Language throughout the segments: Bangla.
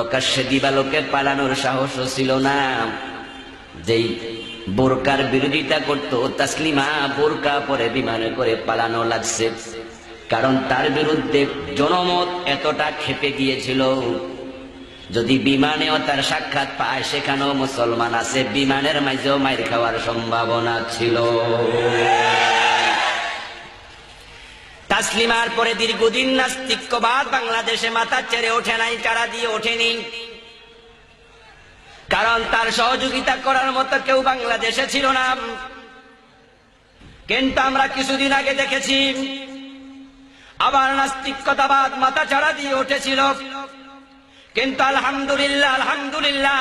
প্রকাশ্যে দিবালোকে পালানোর সাহসও ছিল না। যেই বোরকার বিরোধিতা করত তাসলিমা, বোরকা পরে বিমানে করে পালানো লাগছে, কারণ তার বিরুদ্ধে জনমত এতটা ক্ষেপে গিয়েছিল। যদি বিমানেও তার সাক্ষাৎ পায়, সেখানেও মুসলমান আছে, বিমানের মাঝেও মাইর খাওয়ার সম্ভাবনা ছিল। তাসলিমার পরে দীর্ঘদিন নাস্তিক্যবাদ বাংলাদেশে মাথা ছেড়ে ওঠে নাই, চারা দিয়ে ওঠেনি, কারণ তার সহযোগিতা করার মতো কেউ বাংলাদেশে ছিল না। কিন্তু আমরা কিছুদিন আগে দেখেছি আবার নাস্তিক্যতাবাদ মাথা চারা দিয়ে উঠেছিল, কিন্তু আলহামদুলিল্লাহ আলহামদুলিল্লাহ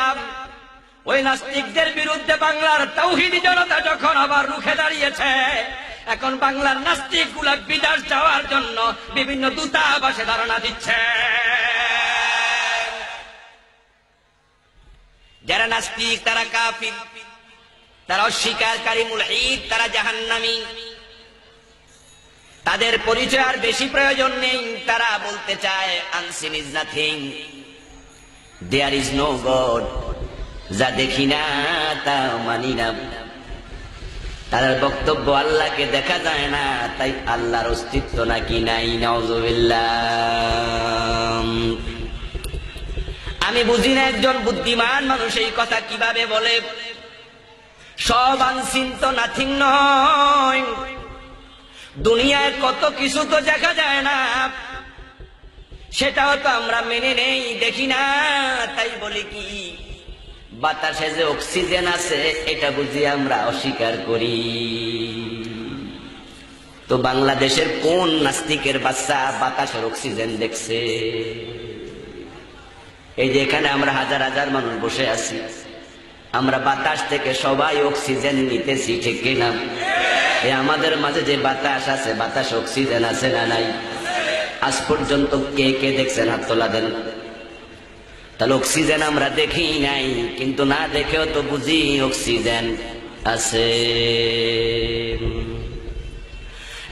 ওই নাস্তিকদের বিরুদ্ধে বাংলার তাওহীদি জনতা যখন আবার রুখে দাঁড়িয়েছে, এখন বাংলার নাস্তিক গুলা বিদেশ যাওয়ার জন্য বিভিন্ন দূতাবাসে ধারণা দিচ্ছে। যারা নাস্তিক তারা কাফির, তারা অস্বীকারী মুলহিদ, তারা জাহান্নামী। তাদের পরিচয় আর বেশি প্রয়োজন নেই, তারা বলতে চায় unseen is nothing, there is no God. যা দেখি না তা মানি না। তাদের বক্তব্য আল্লাহকে দেখা যায় না, তাই আল্লাহর অস্তিত্ব নাকি নাই। নাউযুবিল্লাহ। আমি বুঝি না একজন বুদ্ধিমান মানুষ এই কথা কিভাবে বলে। সব আনসিন তো নাথিং নয়। দুনিয়ায় কত কিছু তো দেখা যায় না, সেটাও তো আমরা মেনে নেই, দেখি না। তাই বলি কি, বাতাসে যে অক্সিজেন আছে এটা বুঝি আমরা অস্বীকার করি। তো বাংলাদেশের কোন নাস্তিকের বাচ্চা বাতাসের অক্সিজেন দেখছে? এই যে এখানে আমরা হাজার হাজার মানুষ বসে আছি, আমরা বাতাস থেকে সবাই অক্সিজেন নিতেছি, ঠিক কিনা? আমাদের মাঝে যে বাতাস আছে, বাতাস অক্সিজেন আছে না নাই? আজ পর্যন্ত কে কে দেখছেন? হাত তোলা দেন। তাহলে অক্সিজেন আমরা দেখি নাই, কিন্তু না দেখেও তো বুঝি অক্সিজেন আছে।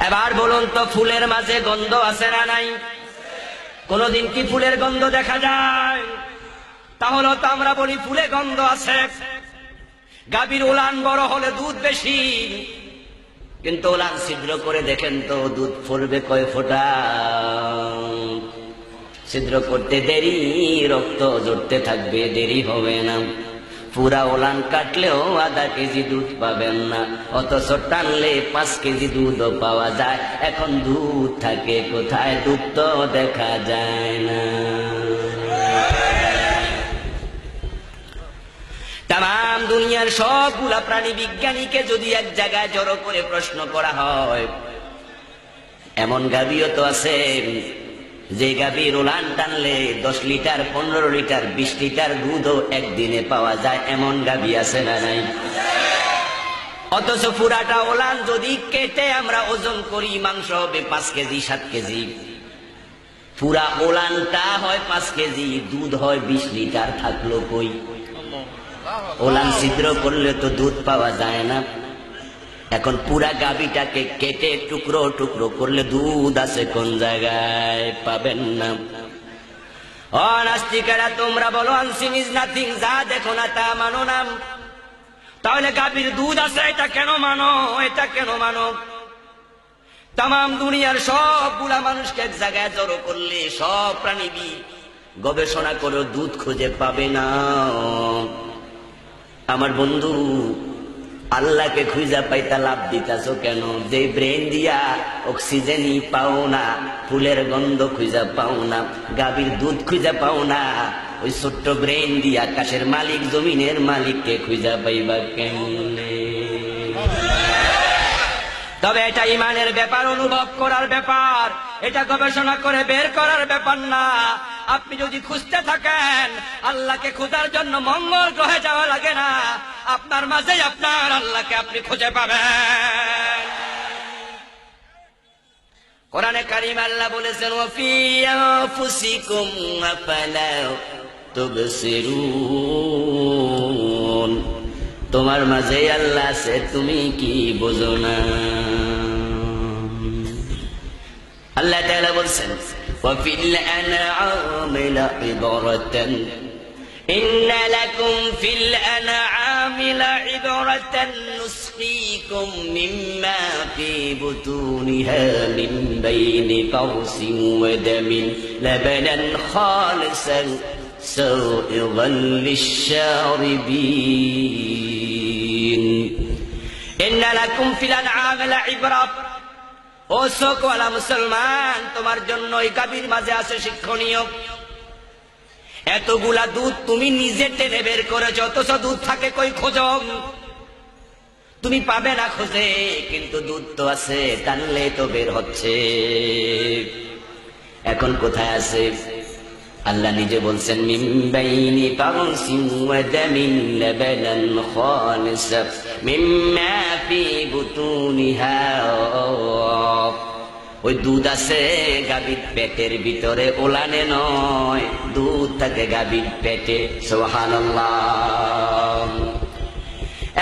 এবার বলুন তো, ফুলের মাঝে গন্ধ আছে না নাই? কোনদিন কি ফুলের গন্ধ দেখা যায়? তাহলে তো আমরা বলি ফুলে গন্ধ আছে। গাভীর উলান বড় হলে দুধ বেশি, কিন্তু উলান ছিদ্র করে দেখেন তো দুধ পড়বে কয় ফোঁটা? ছিদ্র করতে দেরি, রক্ত জড়তে থাকবে, দেরি হবে না। পুরা উলান কাটলেও আধা কেজি দুধ পাবেন না, অথচ টানলে 5 কেজি দুধও পাওয়া যায়। এখন দুধ থাকে কোথায়? দুধ তো দেখা যায় না। তাম দুনিয়ার সবগুলা প্রাণী বিজ্ঞানীকে যদি এক জায়গায় জড়ো করে প্রশ্ন করা হয়, এমন গাভীও তো আছে যে গাভীর উলান টানলে 10 লিটার, 15 লিটার, 20 লিটার দুধও একদিনে পাওয়া যায়। এমন গাভী আছে না নাই? অথচ পুরাটা উলান যদি কেটে আমরা ওজন করি, মাংস হবে 5 কেজি 7 কেজি। পুরা উলানটা হয় 5 কেজি, দুধ হয় 20 লিটার, থাকলো কই? উলান ছিদ্র করলে তো দুধ পাওয়া যায় না। এখন পুরা গাভীটাকে কেটে টুকরো টুকরো করলে দুধ আছে কোন জায়গায়? পাবেন না। ও নাস্তিকেরা, তোমরা বলো আনসিন ইজ নাথিং, যা দেখো না তা মানো না। তাহলে গাভীর দুধ আছে এটা কেন মানো? এটা কেন মানো? তাম দুনিয়ার সবগুলা মানুষকে এক জায়গায় জড়ো করলে সব প্রাণীবিদ গবেষণা করে দুধ খুঁজে পাবে না। আমার বন্ধু, আল্লাহকে খুঁজা পাইতা লাভ দিতাছ কেন? যে ব্রেন দিয়া অক্সিজেনই পাও না, ফুলের গন্ধ খুঁজা পাও না, গাভীর দুধ খুঁজা পাও না, ওই ছোট্ট ব্রেন দিয়া আকাশের মালিক জমিনের মালিককে খুঁজা পাইবা কেমনে? তবে এটা ইমানের ব্যাপার, অনুভব করার ব্যাপার, এটা গবেষণা করে বের করার ব্যাপার না। আপনি যদি খুঁজতে থাকেন, আল্লাহকে খোঁজার জন্য মঙ্গল গ্রহে যাওয়া লাগে না, আপনার মাঝেই আপনার আল্লাহকে আপনি খুঁজে পাবেন। কোরআনে কারীম আল্লাহ বলেছেন, ওয়াফি আনফুসিকুম আফালা তুবসিরুন, তোমার মাঝেই আল্লাহ আছে, তুমি কি বোঝো না? আল্লাহ তাআলা বলছেন, وفي الأنعام لعبرة إن لكم في الأنعام لعبرة نسقيكم مما في بطونها من بين فرث ودم لبنا خالصا سائغا للشاربين إن لكم في الأنعام لعبرة ও সকওয়ালা মুসলমান, তোমার জন্য এই গাভীর মাঝে আছে শিক্ষণীয়। এতগুলা দুধ তুমি নিজে টেনে বের করেছ, অথচ দুধ থাকে কই খোঁজো? তুমি পাবে না খোঁজে, কিন্তু দুধ তো আছে, টানলে তো বের হচ্ছে। এখন কোথায় আছে? আল্লাহ নিজে বলছেন মিন বাইনি ফারসিন ওয়া দামিন লাবানান খালিসা মিম্মা ফি বুতুনিহা। ওই দুধ আছে গাভীর পেটের ভিতরে, ওলানে নয়, দুধ থাকে গাভীর পেটে। সুবহানাল্লাহ।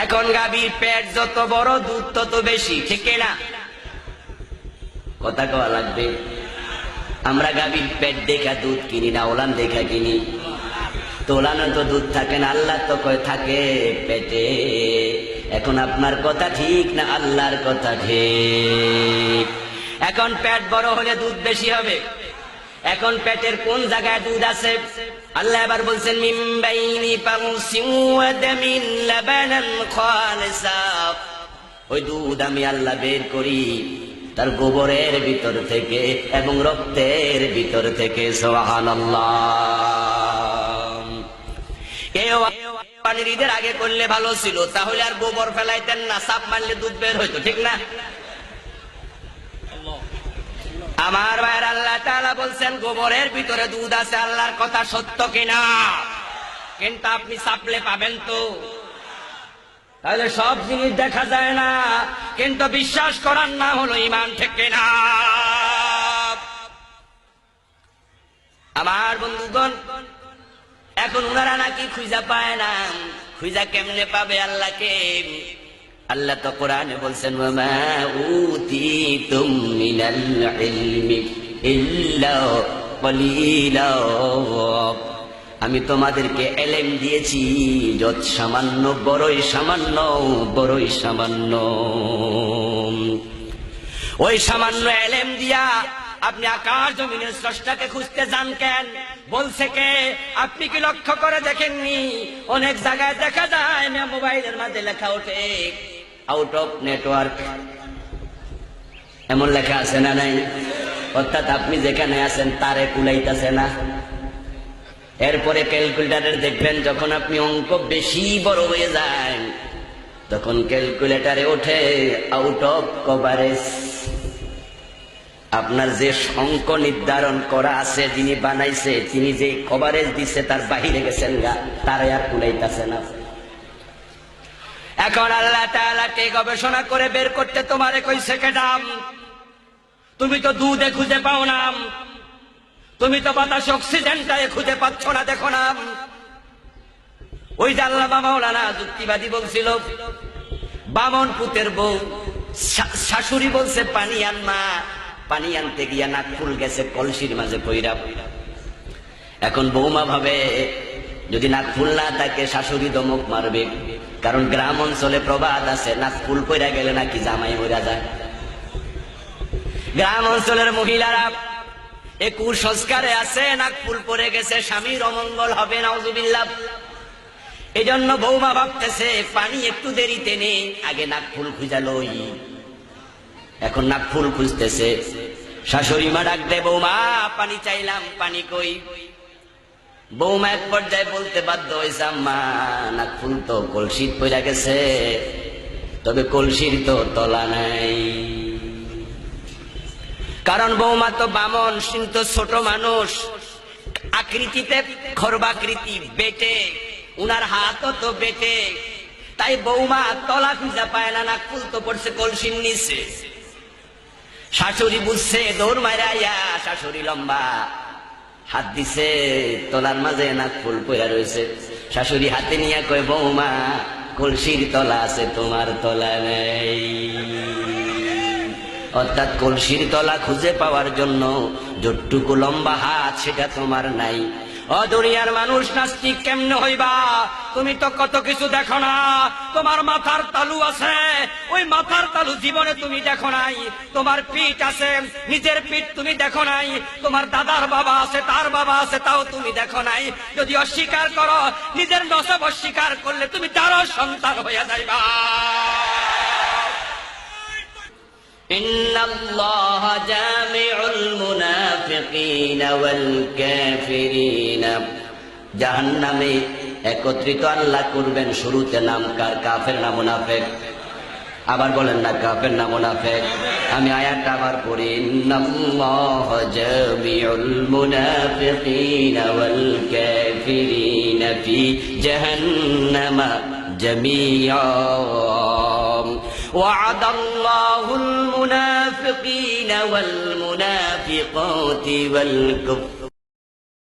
এখন গাভীর পেট যত বড় দুধ তত বেশি, ঠিক না? কথা কওয়া লাগবে। আমরা গাভীর পেট দেখা দুধ কিনি না, ওলান দেখা কিনি। তো ওলানো তো দুধ থাকে না, আল্লাহ তো কয় থাকে পেটে। এখন আপনার কথা ঠিক না আল্লাহর কথা ঠিক? এখন পেট বড় হলে দুধ বেশি হবে। এখন পেটের কোন জায়গায় দুধ আছে? আল্লাহ এবার বলছেন মিন বাইনি ফারসিন ওয়া দামিন লাবানান খালিসা। ওই দুধ আমি আল্লাহ বের করি তার গোবরের ভিতর থেকে এবং রক্তের ভিতর থেকে। সুবহানাল্লাহ। কেউ পানির ঈদের আগে করলে ভালো ছিল, তাহলে আর গোবর ফেলাইতেন না, সাপ মারলে দুধ বের হইতো, ঠিক না? আমার ভাইয়ের, আল্লাহ তাআলা বলছেন গোবরের ভিতরে দুধ আছে। আল্লাহর কথা সত্য কিনা? কিন্তু আপনি চাপলে পাবেন তো। তাহলে সব জিনিস দেখা যায় না, কিন্তু বিশ্বাস করার নাম হলো ঈমান, ঠিক কিনা? আমার বন্ধুগণ, এখন উনারা নাকি খুঁজা পায় না। খুঁজা কেমনে পাবে আল্লাহকে? আল্লাহ তো কোরআনে বলছেন ওয়া মা উতিতুম মিনাল ইলমি ইল্লা কলিলা। আমি তোমাদেরকে এলেম দিয়েছি যত সামান্য, বড়ই সামান্য, বড়ই সামান্য। ওই সামান্য এলেম দিয়া আপনি আকাশ জমিনের স্রষ্টাকে খুঁজতে যান কেন? বলছে কে? আপনি কি লক্ষ্য করে দেখেননি? অনেক জায়গায় দেখা যায় না, মোবাইলের মাঝে লেখা ওঠে আউট অফ নেটওয়ার্ক, এমন লেখা আছে না নাই? অর্থাৎ আপনি যেখানে আছেন তারে কুলাইতেছে না। এরপরে ক্যালকুলেটারের দেখবেন যখন আপনি অঙ্ক বেশি বড় হয়ে যায়, তখন ক্যালকুলেটারে ওঠে আউট অফ কভারেজ। আপনার যে অঙ্ক নির্ধারণ করা আছে, যিনি বানাইছে, তিনি যে কভারেজ দিচ্ছে তার বাহিরে গেছেন গা, তারে আর কুলাইতেছে না। এখন আল্লাহ তাআলাকে গবেষণা করে বের করতে তোমারে কইছে কেডাম? তুমি তো দুধে খুঁজে পাও না, তুমি তো বাতাস অক্সিজেনটাই খুঁজে পাচ্ছ না, দেখো না। ওই যে আল্লামা মাওলানা যুক্তিবাদী বলছিল, বামন পুতের বউ শাশুড়ি বলছে পানি আন মা, পানি আনতে গিয়া নাক ফুল গেছে কলসির মাঝে পইরা। এখন বৌমা ভাবে যদি নাক ফুল না থাকে শাশুড়ি দমক মারবে, কারণ গ্রাম অঞ্চলে প্রবাদ আছে নাক ফুল পইরা গেলে নাকি জামাই মইরা যায়। গ্রাম অঞ্চলের মহিলারা এ কুসংস্কারে আছে, নাক ফুল পরে গেছে স্বামীর অমঙ্গল হবে, নাউজুবিল্লাহ। এই জন্য বৌমা ভাবতেছে পানি একটু দেরিতে নে, আগে নাক ফুল খুঁজা লই। এখন নাক ফুল খুঁজতেছে, শাশুড়ি মা ডাক দেয় বৌমা পানি চাইলাম, পানি কই? বৌমা এক পর্যায়ে বলতে বাধ্য হয়েছে আম্মা নাক ফুল তো কলসির পইরা গেছে, তবে কলসির তো তলা নাই। কারণ বৌমা তো বামন, কিন্তু ছোট মানুষ, আকৃতিতে খর্বাকৃতি, বেটে, উনার হাতও তো বেটে, তাই বৌমা তলা খুঁজা পায় না, নাক ফুল তো পড়ছে কলসির নিচে। শাশুড়ি বুঝছে, দৌড় মারা আইয়া শাশুড়ি লম্বা হাত দিছে, তলার মাঝে নাক ফুল পইরা রয়েছে। শাশুড়ি হাতে নিয়ে কয় বৌমা কলসির তলা আছে, তোমার তলা নেই। অর্থাৎ কলসির তলা খুঁজে পাওয়ার জন্য যতটুকু লম্বা হাত সেটা তোমার নাই। ও দুনিয়ার মানুষ, নাস্তিক কেমনে হইবা? তুমি তো কত কিছু দেখো না। তোমার মাথার তালু আছে, ওই মাথার তালু জীবনে তুমি দেখো নাই। তোমার পিঠ আছে, নিজের পিঠ তুমি দেখো নাই। তোমার দাদার বাবা আছে, তার বাবা আছে, তাও তুমি দেখো নাই। যদি অস্বীকার করো, নিজের নসব অস্বীকার করলে তুমি তারও সন্তান হইয়া যাইবা। ইন্নাল্লাহ জামিউল মুনাফিকিনা ওয়াল কাফিরিনা, জাহান্নামে একত্রিত আল্লাহ করবেন। শুরুতে নাম কার? কাফের না মুনাফিক? আবার বলেন না, কাফের না মুনাফিক? আমি আয়াতটা আবার পড়ি, ইন্নাল্লাহ জামিউল মুনাফিকিনা ওয়াল কাফিরিনা ফি জাহান্নামা জামিআ وعد الله المنافقين والمنافقات والكفار